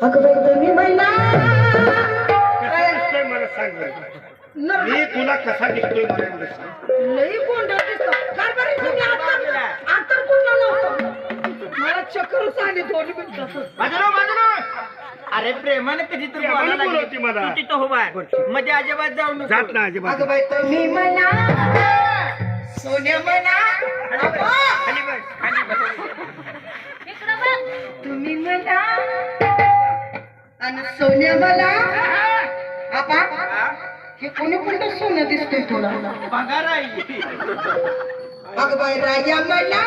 अगं बाई तुम्ही महिना कसा दिसतोय मला सांग बरं. मी तुला कसा दिसतोय मला एवढं सांग. लई गोंधळ दिसतो कारभारी तुम्ही आता कुठला नव्हतं मला चक्करच आली 2 मिनिटातच. बाजूला अरे प्रेमाने कधी तर प्रेमाने बोलवती मला. तू तिथं उभा आहे मध्ये अजिबात जाऊ नको. जात ना अजिबात. अगं बाई तुम्ही म्हणा सोन्या म्हणा खाली बस खाली बस. तुम्ही म्हणा आणि सोन्या मला आपा हे कोणी कोणतं सोनं दिसतंय तुला पगार आहे. अगं बाई राजा मला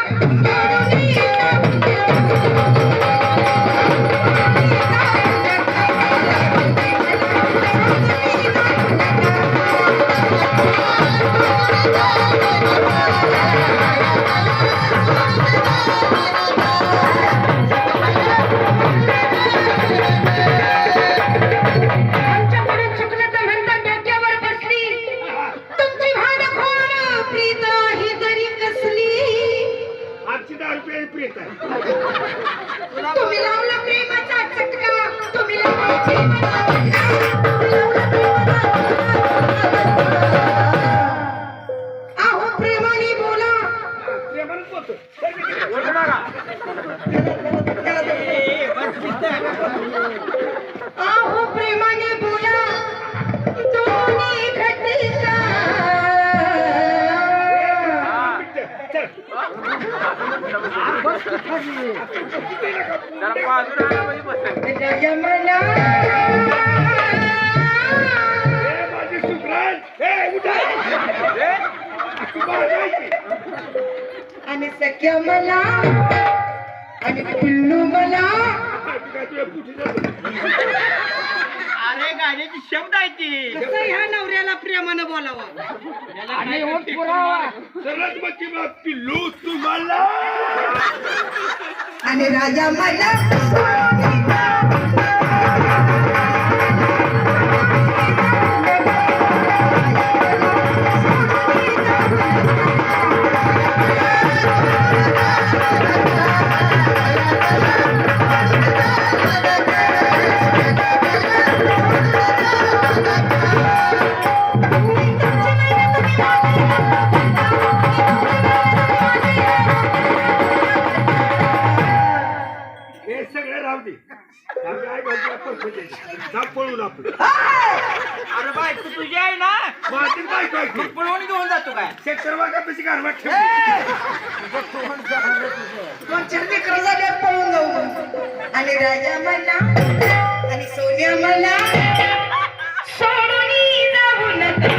आमच्याकडून चुकलं तर म्हणता डोक्यावर बसली तुमची भाडखोर प्रीत ही जरी कसली आमची 10 रुपये प्रियत आहे. तुम्ही लावला प्रेमाचा चटका तुम्ही लावला प्रेमाचा चटका तुम्ही लावला आहो प्रेमाने बोला प्रेमानेच बोलतो. ओढ बघा. ए, बस तिथं. आहो प्रेमाने बोला दोन्ही घटिका चल. जरा बाजूला आणा म्हणजे बसेल. राजा मला ए, माझी सुगरण. ए, उठा. तू बाळगायची. आणि सख्या मला आणि पिल्लू मला तू काय तुझ्या पुढे जातो. अरे गाण्याची शब्द आहे ती. कसं ह्या नवऱ्याला प्रेमानं बोलावा सरळ मच्छी मग पिल्लू तुम्हाला. आणि राजा मला हे सगळे राहू दे. आम्ही आई बाजूला पैसे द्यायचे. जा पळून आपण. अरे बाय तू तुझी आहे ना माझी बायको आहे. मग पळवून घेऊन जातो काय. सेक्टर वागापाशी गारवाट ठेवली. 2-4 लेकरं झाल्यावर पळून जाऊ मग. आणि राजा मला आणि सोन्या मला सोडून जाऊ नका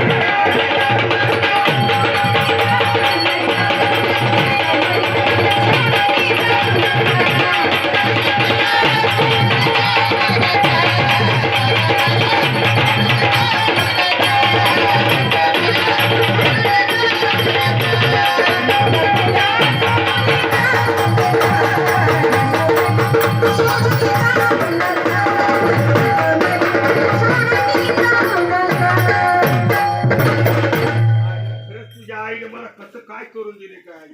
खरंच तुझ्या आईने मला कसं काय करून दिले काय.